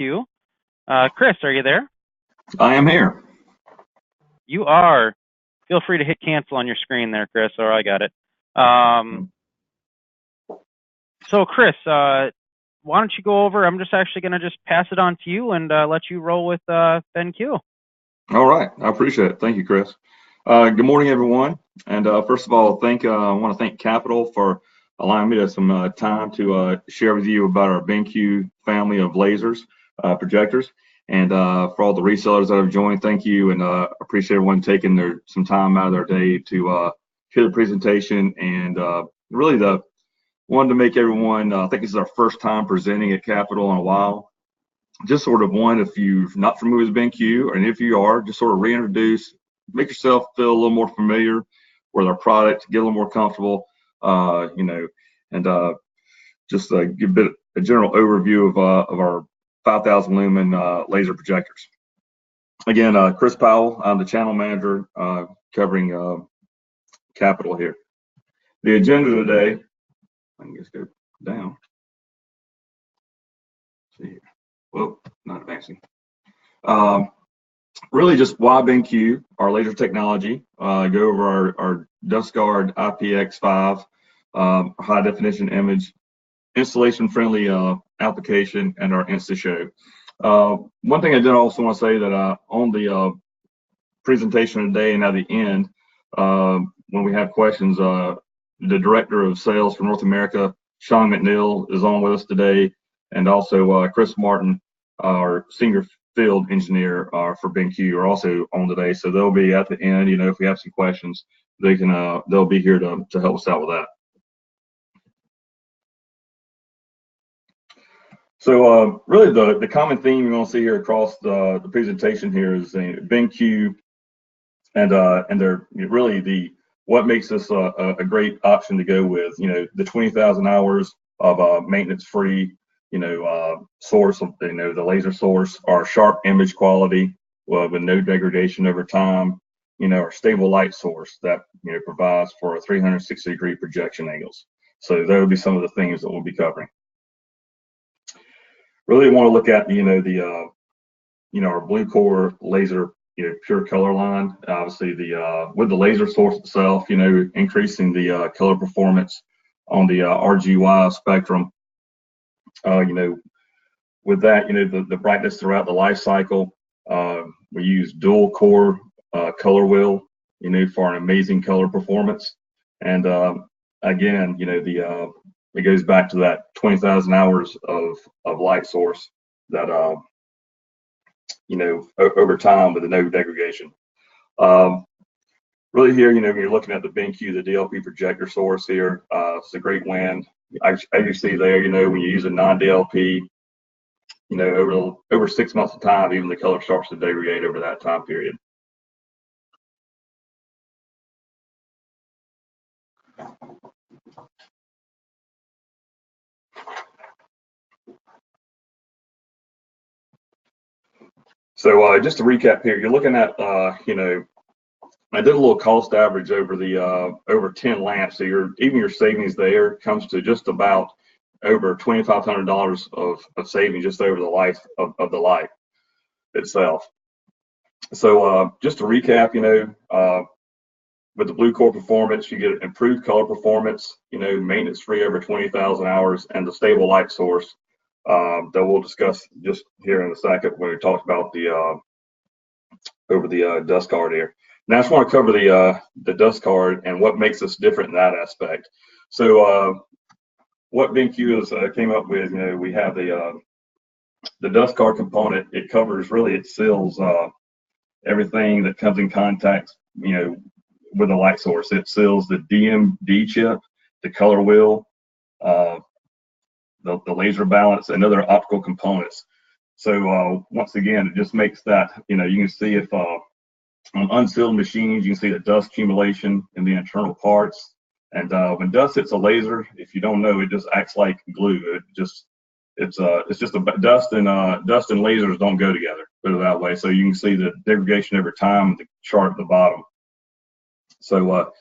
BenQ. Chris, are you there? I am here. You are. Feel free to hit cancel on your screen there, Chris, or I got it. So Chris, why don't you go over, I'm just actually going to just pass it on to you and let you roll with BenQ. All right, I appreciate it. Thank you, Chris. Good morning, everyone. And first of all, I want to thank Capital for allowing me some time to share with you about our BenQ family of lasers, projectors. And for all the resellers that have joined, thank you, and appreciate everyone taking some time out of their day to hear the presentation. And really wanted to make everyone, I think this is our first time presenting at Capital in a while. Just sort of if you're not familiar with BenQ, and if you are, just sort of reintroduce, make yourself feel a little more familiar with our product, get a little more comfortable, and just give a general overview of our 5,000 lumen laser projectors. Again, Chris Powell, I'm the channel manager covering Capital here. The agenda today, I can just go down. See here. Whoa, not advancing. Really just why BenQ, our laser technology, go over our DustGuard IPX5 high definition image, installation friendly application, and our Insta show. One thing I did also want to say that on the presentation today and at the end, when we have questions, the director of sales for North America, Sean McNeil, is on with us today, and also Chris Martin, our senior field engineer for BenQ, are also on today. So they'll be at the end. If we have some questions, they'll be here to help us out with that. So really the common theme you're going to see here across the presentation here is BenQ, and they're really what makes this a great option to go with. The 20,000 hours of maintenance-free source of the laser source, our sharp image quality with no degradation over time, our stable light source that provides for 360-degree projection angles. So that would be some of the things that we'll be covering. Really want to look at our BlueCore Laser pure color line. Obviously with the laser source itself, increasing the color performance on the RGY spectrum. With that, the brightness throughout the life cycle. We use dual core color wheel, for an amazing color performance. And again, it goes back to that 20,000 hours of light source that over time with no degradation. Really here, when you're looking at the BenQ, the DLP projector source here, it's a great win. As you see there, when you use a non-DLP, over 6 months of time, even the color starts to degrade over that time period. So just to recap here, you're looking at, I did a little cost average over over 10 lamps. So your savings there comes to just about over $2,500 of savings just over the life of the light itself. So just to recap, with the BlueCore performance, you get improved color performance, maintenance free over 20,000 hours, and the stable light source that we'll discuss just here in a second when we talk about over the DustGuard here. Now I just want to cover the DustGuard and what makes us different in that aspect. So what BenQ came up with, we have the DustGuard component. It covers, it seals everything that comes in contact, with the light source. It seals the DMD chip, the color wheel, the laser balance, and other optical components. So once again, it just makes that, you can see if on unsealed machines, you can see the dust accumulation in the internal parts. And when dust hits a laser, if you don't know, it just acts like glue. It's just dust and lasers don't go together, put it that way. So you can see the degradation over time, the chart at the bottom. So a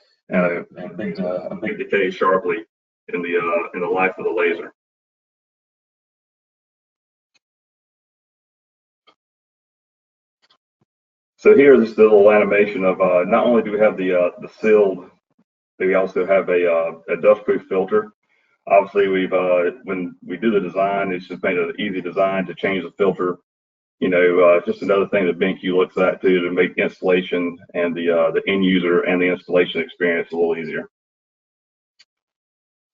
big decay sharply in the life of the laser. So here, this is a little animation of not only do we have the sealed, but we also have a dust-proof filter. Obviously, we've when we do the design, it's just made an easy design to change the filter. Just another thing that BenQ looks at too, to make installation and the end user and the installation experience a little easier.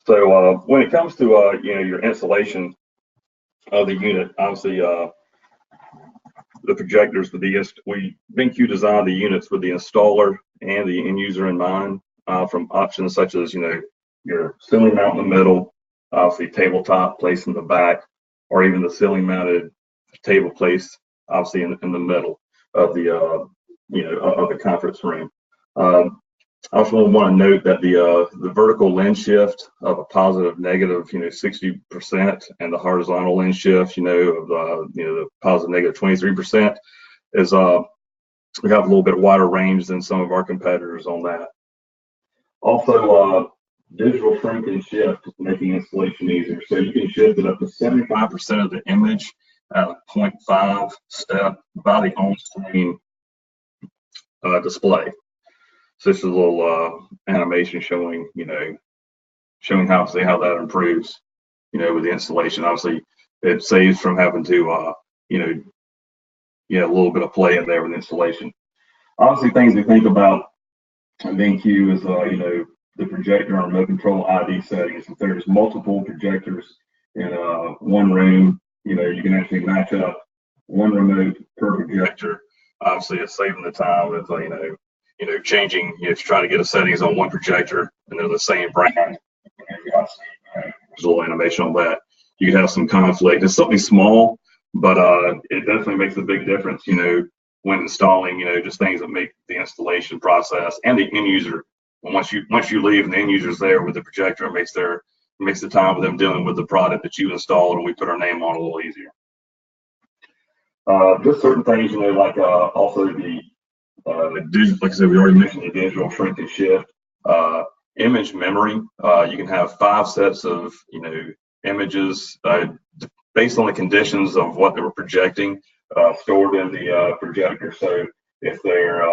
So when it comes to your installation of the unit, obviously the projectors for BenQ designed the units with the installer and the end user in mind, from options such as your ceiling mount in the middle, obviously tabletop placed in the back, or even the ceiling mounted table placed obviously in the middle of the of the conference room. I also want to note that the vertical lens shift of a positive negative 60%, and the horizontal lens shift of the positive negative 23% is we have a little bit wider range than some of our competitors on that. Also, digital shrink and shift, making installation easier. So you can shift it up to 75% of the image at a 0.5 step by the on-screen display. So this is a little animation showing, showing how that improves, with the installation. Obviously, it saves from having to, a little bit of play in there with installation. Obviously, things to think about in BenQ is, the projector and remote control ID settings. If there's multiple projectors in one room, you can actually match up one remote per projector. Obviously, it's saving the time with, changing, if you're trying to get a settings on one projector and they're the same brand. There's a little animation on that. You can have some conflict. It's something small, but it definitely makes a big difference, when installing, just things that make the installation process and the end user. And once you leave and the end user's there with the projector, it makes the time with them dealing with the product that you installed and we put our name on a little easier. Just certain things, like also the like I said, we already mentioned the digital shrink and shift. Image memory, you can have 5 sets of images based on the conditions of what they were projecting, stored in the projector. So if they're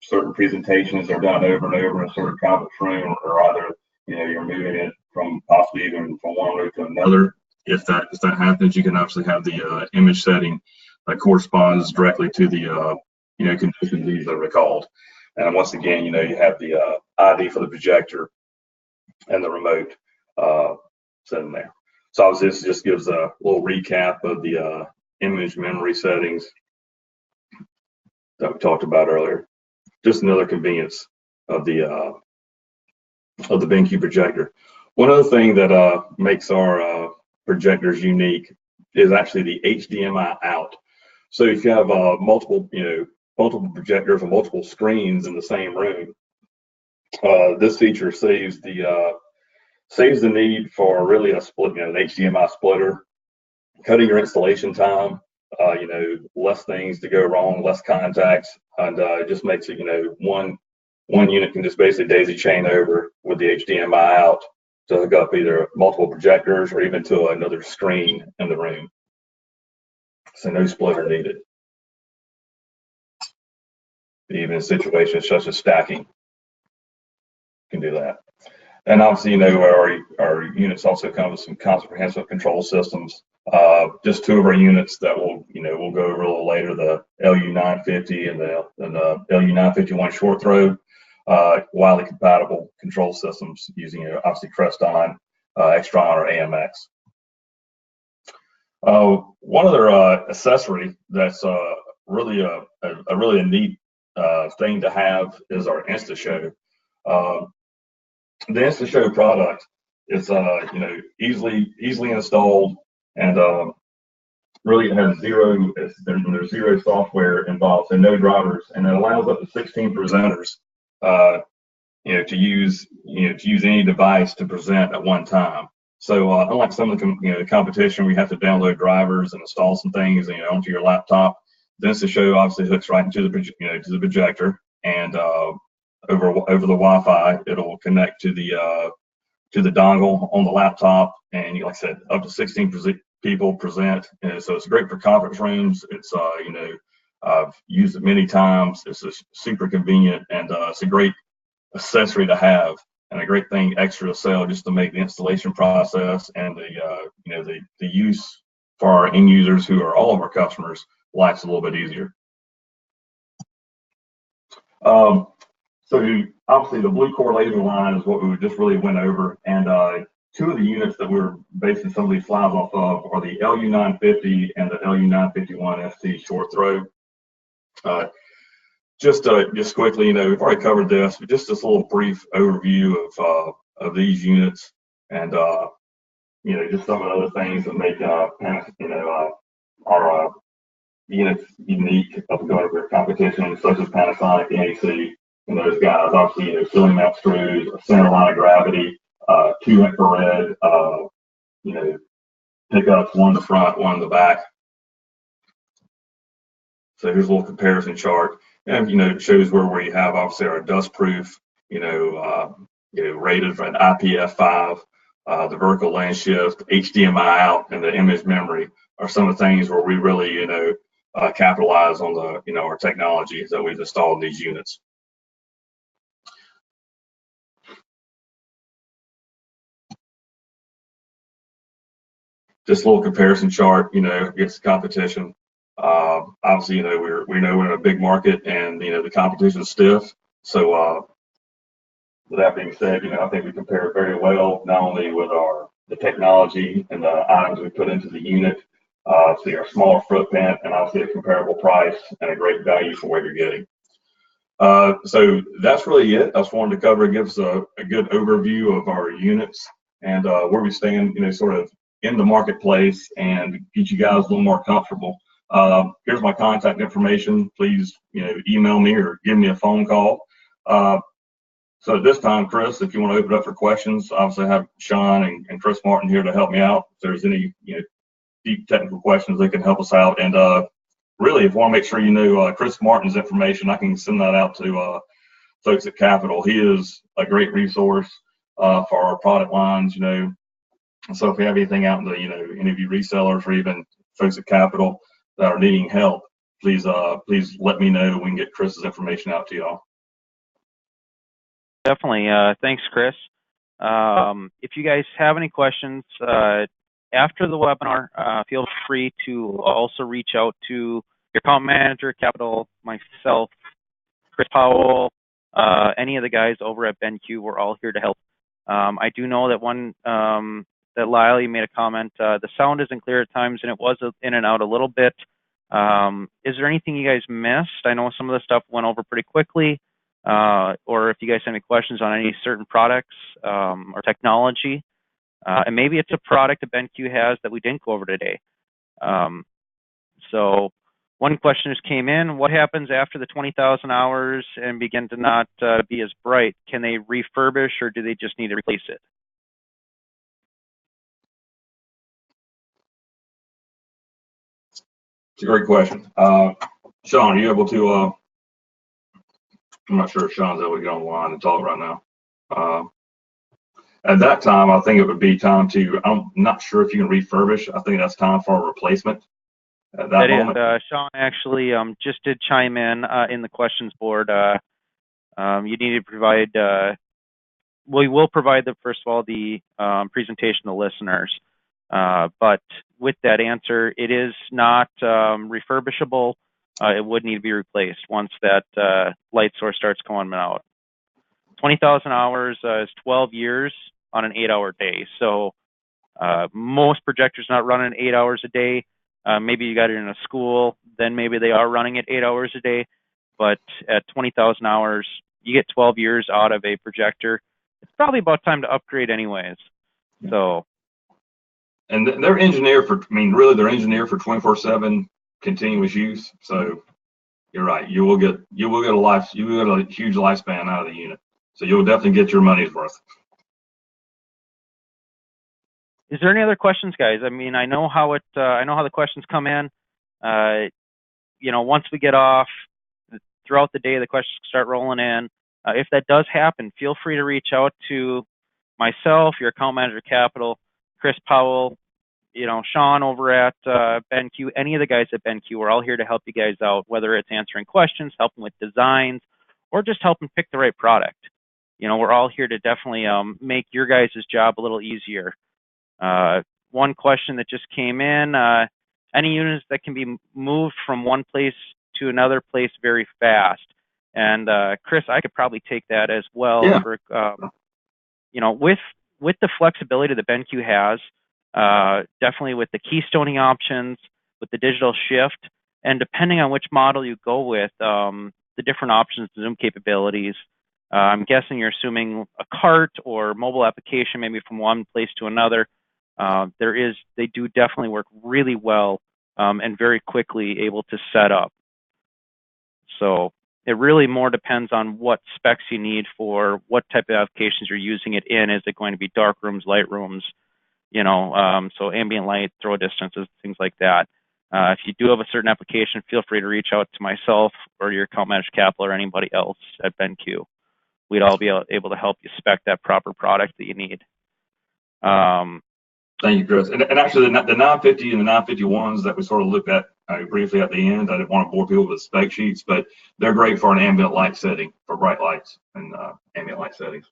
certain presentations are done over and over in a certain conference room, or either you're moving it from possibly even from one room to another, if that happens, you can actually have the image setting that corresponds directly to the conditions these are recalled. And once again, you have the ID for the projector and the remote set in there. So obviously this just gives a little recap of the image memory settings that we talked about earlier. Just another convenience of the BenQ projector. One other thing that makes our projectors unique is actually the HDMI out. So if you have multiple projectors or multiple screens in the same room, this feature saves the need for really a split, an HDMI splitter, cutting your installation time, less things to go wrong, less contacts, and it just makes it, one unit can just basically daisy chain over with the HDMI out to hook up either multiple projectors or even to another screen in the room. So no splitter needed. Even in situations such as stacking, you can do that. And obviously, our units also come with some comprehensive control systems. Just 2 of our units that we'll go over a little later, the LU950 and the LU951 short throw, widely compatible control systems using obviously Crest-On, Extron, or AMX. One other accessory that's really a neat thing to have is our InstaShow. The InstaShow product is easily installed, and really it has there's zero software involved, so no drivers, and it allows up to 16 presenters to use any device to present at one time. So unlike some of the competition, we have to download drivers and install some things onto your laptop. The InstaShow obviously hooks right into the projector, and over the Wi-Fi, it'll connect to the dongle on the laptop, and like I said, up to 16 people present. And so it's great for conference rooms. It's I've used it many times. It's super convenient, and it's a great accessory to have, and a great thing extra to sell just to make the installation process and the use for our end users, who are all of our customers, life's a little bit easier. So obviously the BlueCore Laser line is what we just really went over, and two of the units that we're basing some of these slides off of are the LU950 and the LU951 ST short throw. Just quickly, we've already covered this, but just this little brief overview of these units, and just some of the other things that make our units unique of going over competition, such as Panasonic, ANSI, and those guys. Obviously, ceiling mount screws, a center line of gravity, 2 infrared, pickups, one in the front, one in the back. So here's a little comparison chart, and it shows where we have obviously our dust proof, rated for an IPF5, the vertical lens shift, HDMI out, and the image memory are some of the things where we really capitalize on the our technology that we've installed in these units. Just a little comparison chart, against the competition. Obviously, we know we're in a big market, and the competition is stiff. So with that being said, I think we compare very well, not only with the technology and the items we put into the unit, so our smaller footprint, and obviously a comparable price and a great value for what you're getting. So that's really it. I just wanted to cover, give us a good overview of our units and where we stand, sort of in the marketplace, and get you guys a little more comfortable. Here's my contact information. Please, email me or give me a phone call. So at this time, Chris, if you want to open it up for questions, obviously I have Sean and Chris Martin here to help me out. If there's any, deep technical questions, they can help us out. And really, if you want to make sure Chris Martin's information, I can send that out to folks at Capital. He is a great resource for our product lines, So if you have anything out in the, any of you resellers or even folks at Capital that are needing help, please let me know. We can get Chris's information out to y'all. Definitely. Thanks, Chris. If you guys have any questions after the webinar, feel free to also reach out to your account manager, Capital, myself, Chris Powell, any of the guys over at BenQ. We're all here to help. I do know that that Lyle, you made a comment, the sound isn't clear at times, and it was in and out a little bit. Is there anything you guys missed? I know some of the stuff went over pretty quickly, or if you guys have any questions on any certain products or technology, and maybe it's a product that BenQ has that we didn't go over today. So one question just came in: what happens after the 20,000 hours and begin to not be as bright? Can they refurbish, or do they just need to replace it? It's a great question. Sean, are you able to, I'm not sure if Sean's able to get online and talk right now. At that time, I think it would be time to, I'm not sure if you can refurbish. I think that's time for a replacement at that moment. Sean actually just did chime in the questions board. You need to provide, we will provide first of all, the presentation to listeners. But with that answer, it is not refurbishable. It would need to be replaced once that light source starts coming out. 20,000 hours is 12 years on an 8-hour day. So most projectors not running 8 hours a day. Maybe you got it in a school, then maybe they are running it 8 hours a day. But at 20,000 hours, you get 12 years out of a projector. It's probably about time to upgrade anyways. So. And they're engineered for, really they're engineered for 24/7 continuous use. So you're right. You will get a huge lifespan out of the unit. So you'll definitely get your money's worth. Is there any other questions, guys? I know how the questions come in. Once we get off, throughout the day, the questions start rolling in. If that does happen, feel free to reach out to myself, your account manager, Capital, Chris Powell, you know, Sean over at BenQ, any of the guys at BenQ, we're all here to help you guys out, whether it's answering questions, helping with designs, or just helping pick the right product. You know, we're all here to definitely make your guys' job a little easier. One question that just came in, any units that can be moved from one place to another place very fast? And Chris, I could probably take that as well. Yeah. For, you know, with the flexibility that BenQ has, definitely with the keystoning options, with the digital shift, and depending on which model you go with, the different options, the zoom capabilities. I'm guessing you're assuming a cart or mobile application, maybe from one place to another. They do definitely work really well and very quickly able to set up. So it really more depends on what specs you need for what type of applications you're using it in. Is it going to be dark rooms, light rooms, you know, so ambient light, throw distances, things like that. If you do have a certain application, feel free to reach out to myself or your account manager, Capital, or anybody else at BenQ. We'd all be able to help you spec that proper product that you need. Thank you, Chris. And actually, the 950 and the 951s that we sort of looked at briefly at the end, I didn't want to bore people with spec sheets, but they're great for an ambient light setting, for bright lights and ambient light settings.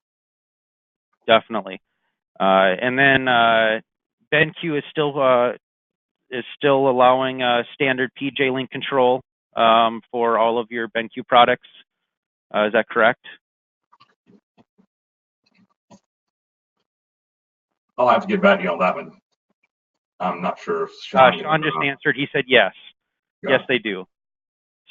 Definitely. And then BenQ is still allowing standard PJ link control for all of your BenQ products. Is that correct? I'll have to get back to you on that one. I'm not sure if Sean just answered. He said yes. Got yes, it. they do.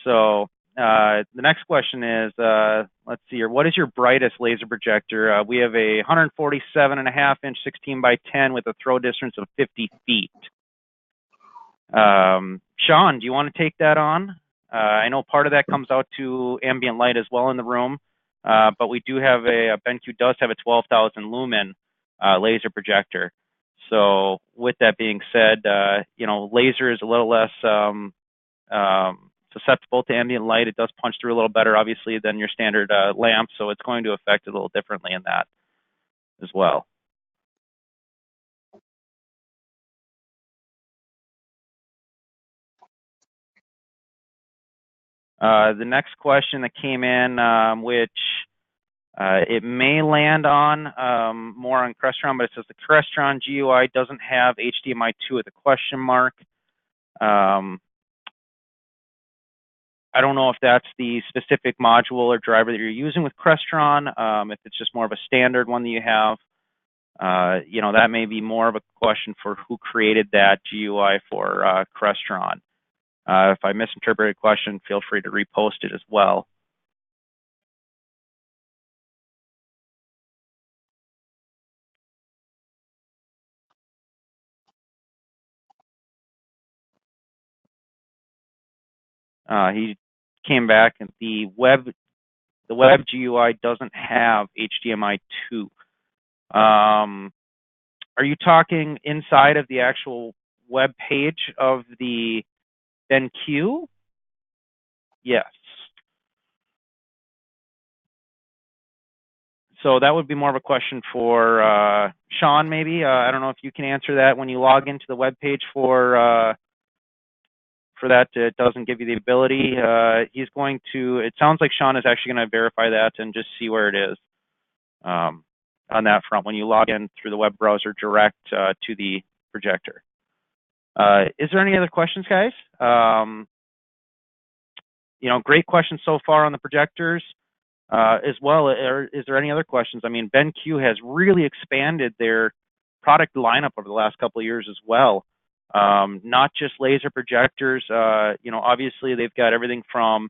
So the next question is, let's see here. What is your brightest laser projector? We have a 147.5-inch 16 by 10 with a throw distance of 50 feet. Sean, do you want to take that on? I know part of that comes out to ambient light as well in the room, but we do have BenQ does have a 12,000 lumen laser projector. So with that being said, you know, laser is a little less susceptible to ambient light. It does punch through a little better, obviously, than your standard lamp, so it's going to affect it a little differently in that as well. The next question that came in, which it may land on more on Crestron, but it says the Crestron GUI doesn't have HDMI 2 with a question mark. I don't know if that's the specific module or driver that you're using with Crestron, if it's just more of a standard one that you have. You know, that may be more of a question for who created that GUI for Crestron. If I misinterpreted a question, feel free to repost it as well. He came back and the web GUI doesn't have HDMI 2. Are you talking inside of the actual web page of the BenQ? Yes. So that would be more of a question for Sean, maybe. I don't know if you can answer that when you log into the web page for that. It doesn't give you the ability. He's going to. It sounds like Sean is actually going to verify that and just see where it is on that front when you log in through the web browser direct to the projector. Is there any other questions, guys? You know, great questions so far on the projectors. As well, is there any other questions? I mean, BenQ has really expanded their product lineup over the last couple of years as well. Not just laser projectors. You know, obviously they've got everything from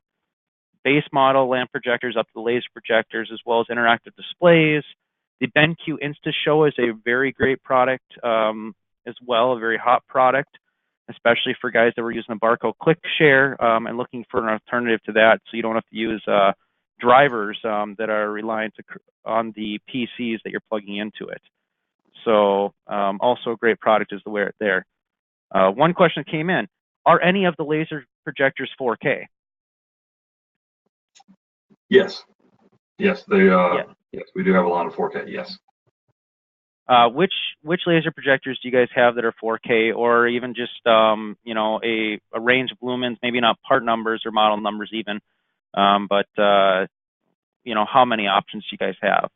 base model lamp projectors up to the laser projectors, as well as interactive displays. The BenQ InstaShow is a very great product as well, a very hot product, especially for guys that were using the Barco Click Share and looking for an alternative to that, so you don't have to use drivers that are reliant on the PCs that you're plugging into it. So also a great product is the way there. One question came in: are any of the laser projectors 4K? Yes. Yes, they. Yes, we do have a lot of 4K. Yes. Which laser projectors do you guys have that are 4K, or even just you know, a range of lumens? Maybe not part numbers or model numbers even, but you know, how many options do you guys have?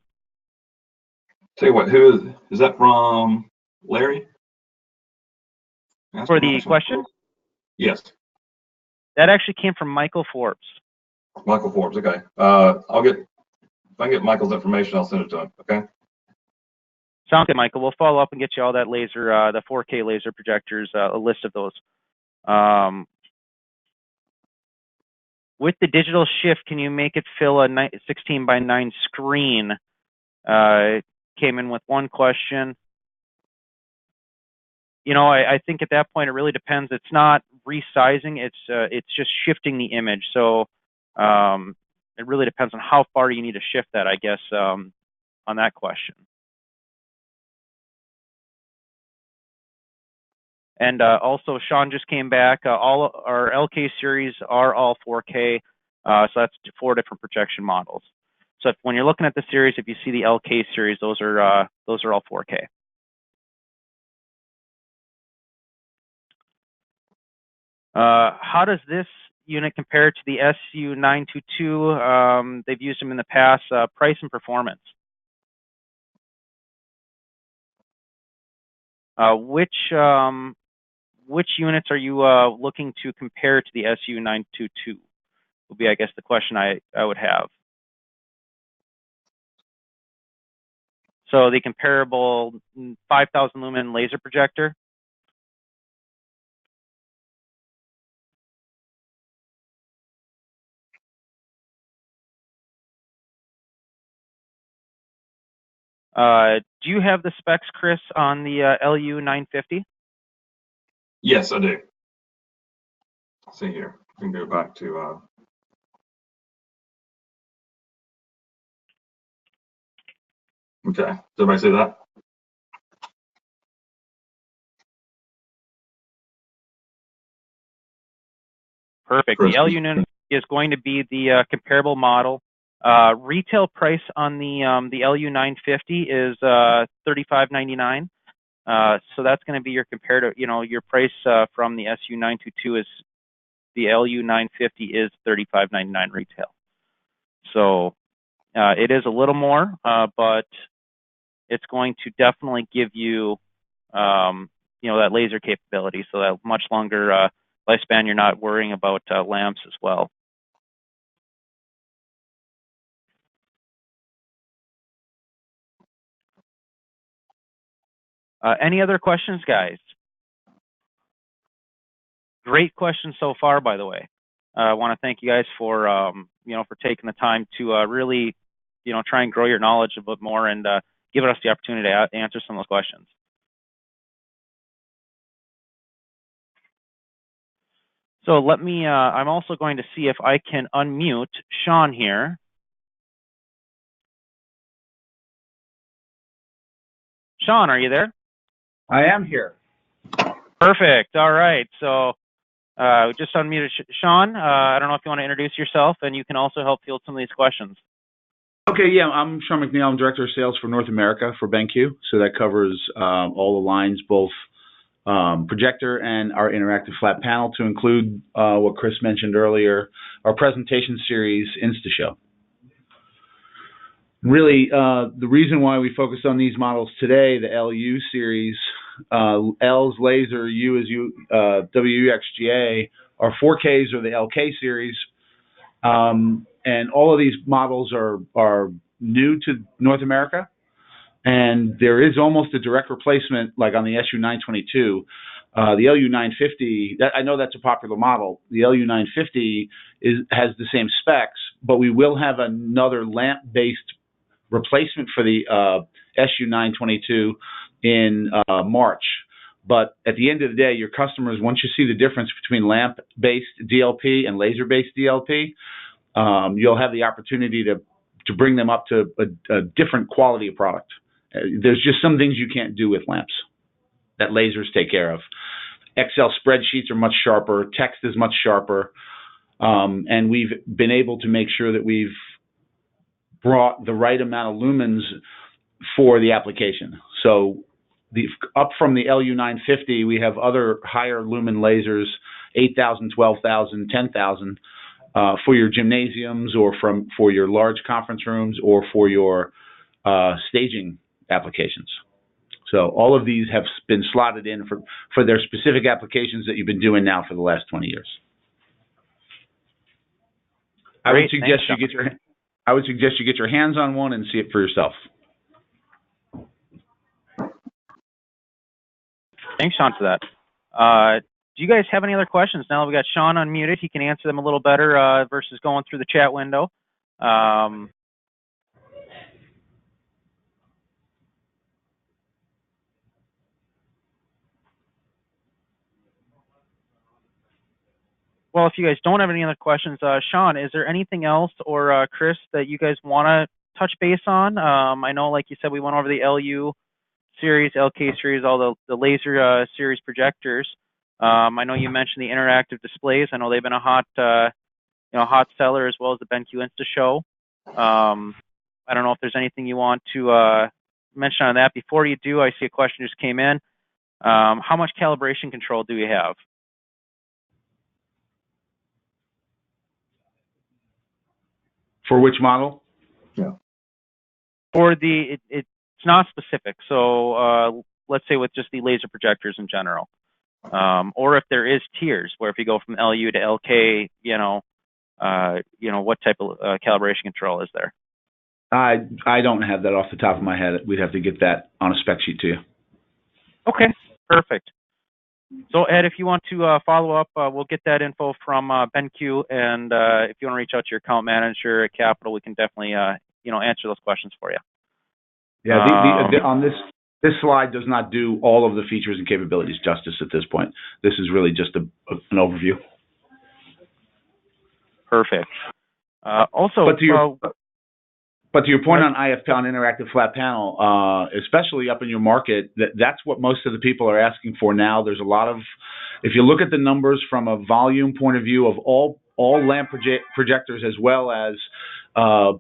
Tell you what, who is that from? Larry? For the question? Yes, That actually came from Michael Forbes. Michael Forbes. Okay. If I can get Michael's information, I'll send it to him. Okay. Sounds good, Michael. We'll follow up and get you all that laser, the 4K laser projectors, a list of those. With the digital shift, can you make it fill a 16 by 9 screen? Came in with one question. You know, I think at that point it really depends. It's not resizing; it's just shifting the image. So it really depends on how far you need to shift that, I guess, on that question. And also, Sean just came back. All our LK series are all 4K, so that's 4 different projection models. So when you're looking at the series, if you see the LK series, those are all 4K. How does this unit compare to the SU922? They've used them in the past. Price and performance. Which units are you looking to compare to the SU922? Would be, I guess, the question I would have. So the comparable 5,000 lumen laser projector. Do you have the specs, Chris, on the LU950? Yes, I do. Let's see here. We can go back to. Okay. Does everybody see that? Perfect. Chris, the LU950 is going to be the comparable model. Retail price on the LU950 is $35.99. So that's going to be your comparative. You know, your price from the SU922 is the LU950 is $35.99 retail. So it is a little more, but it's going to definitely give you, you know, that laser capability. So that much longer lifespan. You're not worrying about lamps as well. Any other questions, guys? Great questions so far, by the way. I want to thank you guys for, you know, for taking the time to really, you know, try and grow your knowledge a bit more and give us the opportunity to answer some of those questions. So let me, I'm also going to see if I can unmute Sean here. Sean, are you there? I am here. Perfect. All right. So we just unmuted Sean. I don't know if you want to introduce yourself, and you can also help field some of these questions. Okay, yeah, I'm Sean McNeil. I'm Director of Sales for North America for BenQ. So that covers all the lines, both projector and our interactive flat panel, to include what Chris mentioned earlier, our presentation series, InstaShow. Really, the reason why we focused on these models today, the LU series, L's laser, U is WUXGA, our 4Ks are the LK series, and all of these models are new to North America, and there is almost a direct replacement, like on the SU922. The LU950, I know that's a popular model. The LU950 has the same specs, but we will have another lamp-based replacement for the SU922 in March. But at the end of the day, your customers, once you see the difference between lamp-based DLP and laser-based DLP, you'll have the opportunity to bring them up to a different quality of product. There's just some things you can't do with lamps that lasers take care of. Excel spreadsheets are much sharper, text is much sharper, and we've been able to make sure that we've brought the right amount of lumens for the application. So up from the LU950, we have other higher lumen lasers, 8,000, 12,000, 10,000, for your gymnasiums or for your large conference rooms or for your staging applications. So all of these have been slotted in for their specific applications that you've been doing now for the last 20 years. I would suggest you get your hands on one and see it for yourself. Thanks, Sean, for that. Do you guys have any other questions? Now that we got Sean unmuted, he can answer them a little better versus going through the chat window. Well, if you guys don't have any other questions, Sean, is there anything else, or Chris, that you guys want to touch base on? I know, like you said, we went over the LU series, LK series, all the laser series projectors. I know you mentioned the interactive displays. I know they've been a hot seller, as well as the BenQ Insta show. I don't know if there's anything you want to mention on that. Before you do, I see a question just came in. How much calibration control do you have? For which model? Yeah. For it's not specific. So let's say with just the laser projectors in general, or if there is tiers where if you go from LU to LK, what type of calibration control is there? I don't have that off the top of my head. We'd have to get that on a spec sheet to you. Okay, perfect. So Ed, if you want to follow up, we'll get that info from BenQ, and if you want to reach out to your account manager at Capital, we can definitely answer those questions for you. Yeah, on this slide does not do all of the features and capabilities justice at this point. This is really just an overview. Perfect. But to your point on IF on interactive flat panel, especially up in your market, that's what most of the people are asking for now. There's a lot of, if you look at the numbers from a volume point of view of all lamp projectors as well as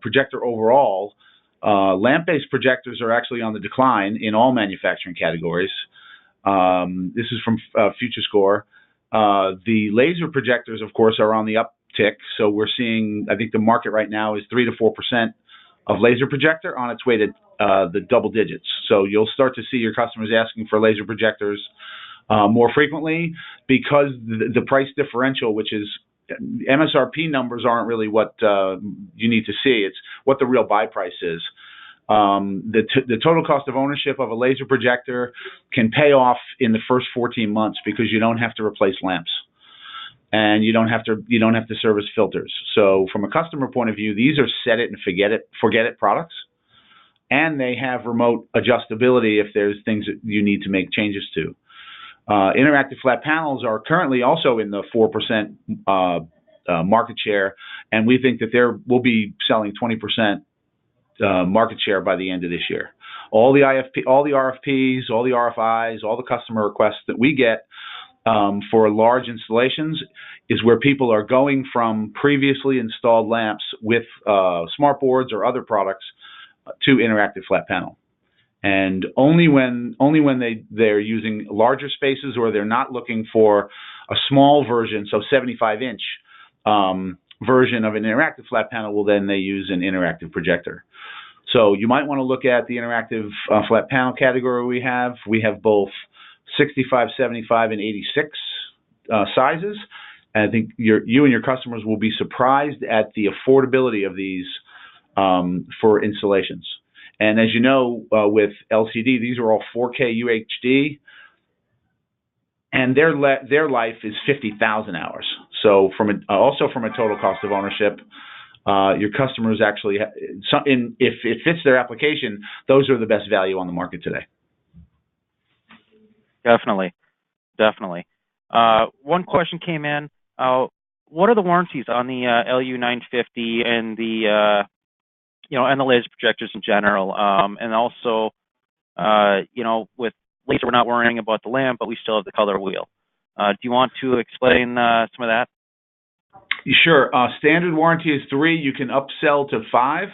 projector overall, lamp-based projectors are actually on the decline in all manufacturing categories. This is from FutureScore. The laser projectors, of course, are on the uptick. So we're seeing, I think the market right now is 3 to 4% of laser projector on its way to the double digits. So you'll start to see your customers asking for laser projectors more frequently because the price differential, which is MSRP numbers, aren't really what you need to see. It's what the real buy price is. The total cost of ownership of a laser projector can pay off in the first 14 months because you don't have to replace lamps. And you don't have to service filters. So from a customer point of view, these are set it and forget it products, and they have remote adjustability if there's things that you need to make changes to. Interactive flat panels are currently also in the 4% market share, and we think that we'll be selling 20% market share by the end of this year. All the RFPs, all the RFIs, all the customer requests that we get for large installations is where people are going from previously installed lamps with smart boards or other products to interactive flat panel. And only when they're using larger spaces or they're not looking for a small version, so 75-inch version of an interactive flat panel, will then they use an interactive projector. So you might want to look at the interactive flat panel category we have. We have both 65, 75, and 86 sizes. And I think you and your customers will be surprised at the affordability of these for installations. And as you know, with LCD, these are all 4K UHD, and their life is 50,000 hours. So also from a total cost of ownership, your customers actually, if it fits their application, those are the best value on the market today. Definitely. One question came in. What are the warranties on the LU950 and the and the laser projectors in general? And also, with laser, we're not worrying about the lamp, but we still have the color wheel. Do you want to explain some of that? Sure. Standard warranty is 3. You can upsell to 5.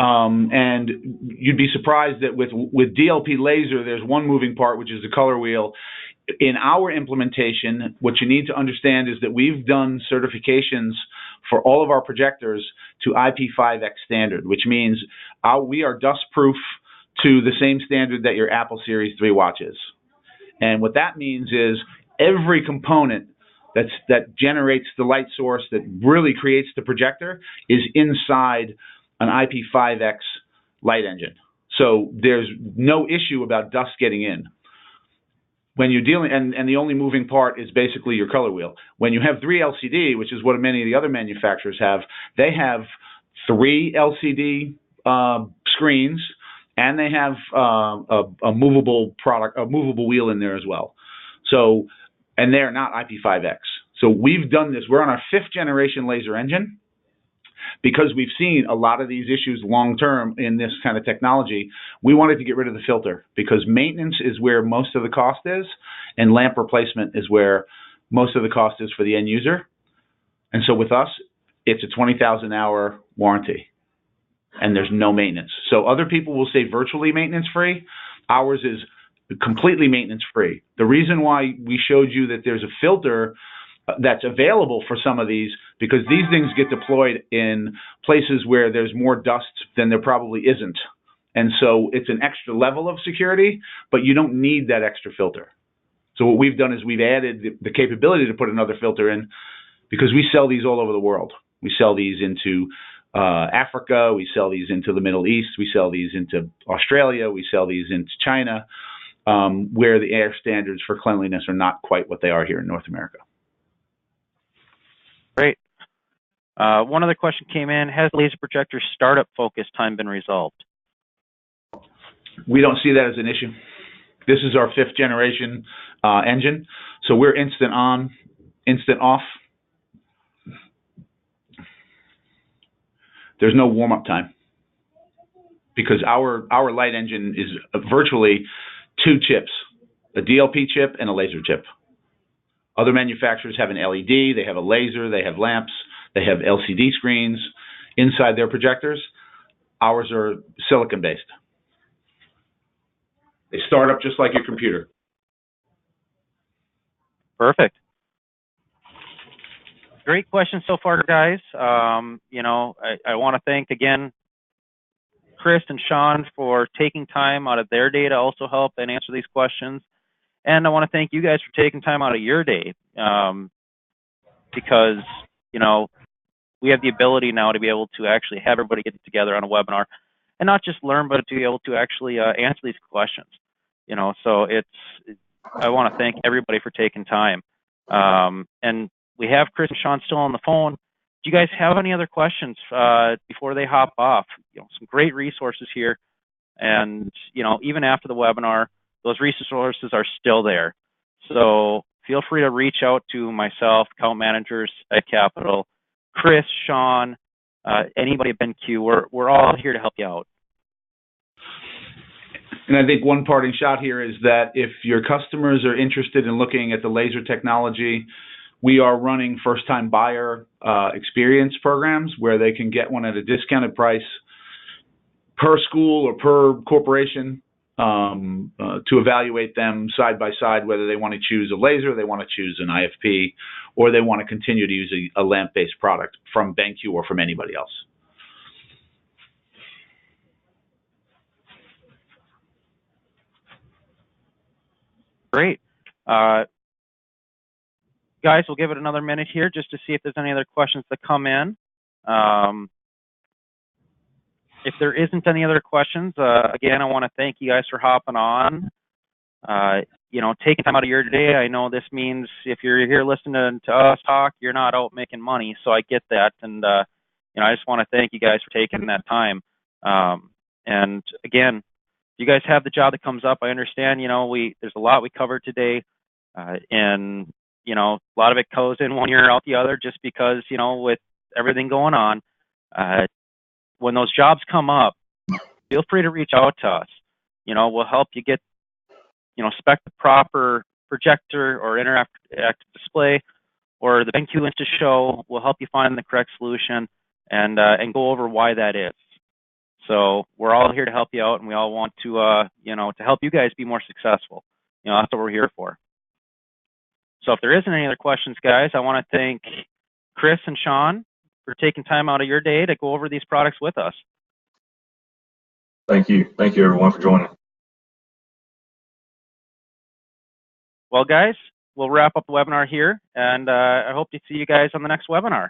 And you'd be surprised that with DLP laser, there's one moving part, which is the color wheel. In our implementation, what you need to understand is that we've done certifications for all of our projectors to IP5X standard, which means we are dust proof to the same standard that your Apple Series 3 watch is. And what that means is every component that generates the light source that really creates the projector is inside an IP5X light engine. So there's no issue about dust getting in. When you're dealing, and the only moving part is basically your color wheel. When you have 3 LCD, which is what many of the other manufacturers have, they have 3 LCD screens, and they have a movable wheel in there as well. So, and they're not IP5X. So we've done this. We're on our 5th generation laser engine because we've seen a lot of these issues long term in this kind of technology. We wanted to get rid of the filter because maintenance is where most of the cost is, and lamp replacement is where most of the cost is for the end user. And so with us, it's a 20,000 hour warranty, and there's no maintenance. So other people will say virtually maintenance free. Ours is completely maintenance free. The reason why we showed you that there's a filter that's available for some of these, because these things get deployed in places where there's more dust than there probably isn't. And so it's an extra level of security, but you don't need that extra filter. So what we've done is we've added the capability to put another filter in, because we sell these all over the world. We sell these into Africa, we sell these into the Middle East, we sell these into Australia, we sell these into China, where the air standards for cleanliness are not quite what they are here in North America. Great. One other question came in. Has laser projector startup focus time been resolved? We don't see that as an issue. This is our 5th generation engine, so we're instant on, instant off. There's no warm-up time because our light engine is virtually 2 chips, a DLP chip and a laser chip. Other manufacturers have an LED, they have a laser, they have lamps, they have LCD screens inside their projectors. Ours are silicon-based. They start up just like your computer. Perfect. Great questions so far, guys. You know, I want to thank again Chris and Sean for taking time out of their day to also help and answer these questions. And I want to thank you guys for taking time out of your day, because, you know, we have the ability now to be able to actually have everybody get together on a webinar and not just learn, but to be able to actually answer these questions. You know, so I want to thank everybody for taking time. And we have Chris and Sean still on the phone. Do you guys have any other questions before they hop off? You know, some great resources here. And, you know, even after the webinar, those resources are still there. So feel free to reach out to myself, account managers at Capital, Chris, Sean, anybody at BenQ. We're all here to help you out. And I think one parting shot here is that if your customers are interested in looking at the laser technology, we are running first-time buyer experience programs where they can get one at a discounted price per school or per corporation to evaluate them side by side, whether they want to choose a laser, they want to choose an IFP, or they want to continue to use a lamp-based product from BenQ or from anybody else. Great. Guys, we'll give it another minute here just to see if there's any other questions that come in. If there isn't any other questions, again, I want to thank you guys for hopping on. You know, taking time out of your day. I know this means if you're here listening to us talk, you're not out making money, so I get that. And, you know, I just want to thank you guys for taking that time. And again, you guys have the job that comes up. I understand, you know, there's a lot we covered today, and, you know, a lot of it goes in one ear out the other just because, you know, with everything going on, when those jobs come up, feel free to reach out to us. You know, we'll help you get, you know, spec the proper projector or interactive display, or the BenQ Insta show will help you find the correct solution and go over why that is. So we're all here to help you out, and we all want to, you know, to help you guys be more successful. You know, that's what we're here for. So if there isn't any other questions, guys, I want to thank Chris and Sean for taking time out of your day to go over these products with us. Thank you. Thank you, everyone, for joining. Well, guys, we'll wrap up the webinar here, and I hope to see you guys on the next webinar.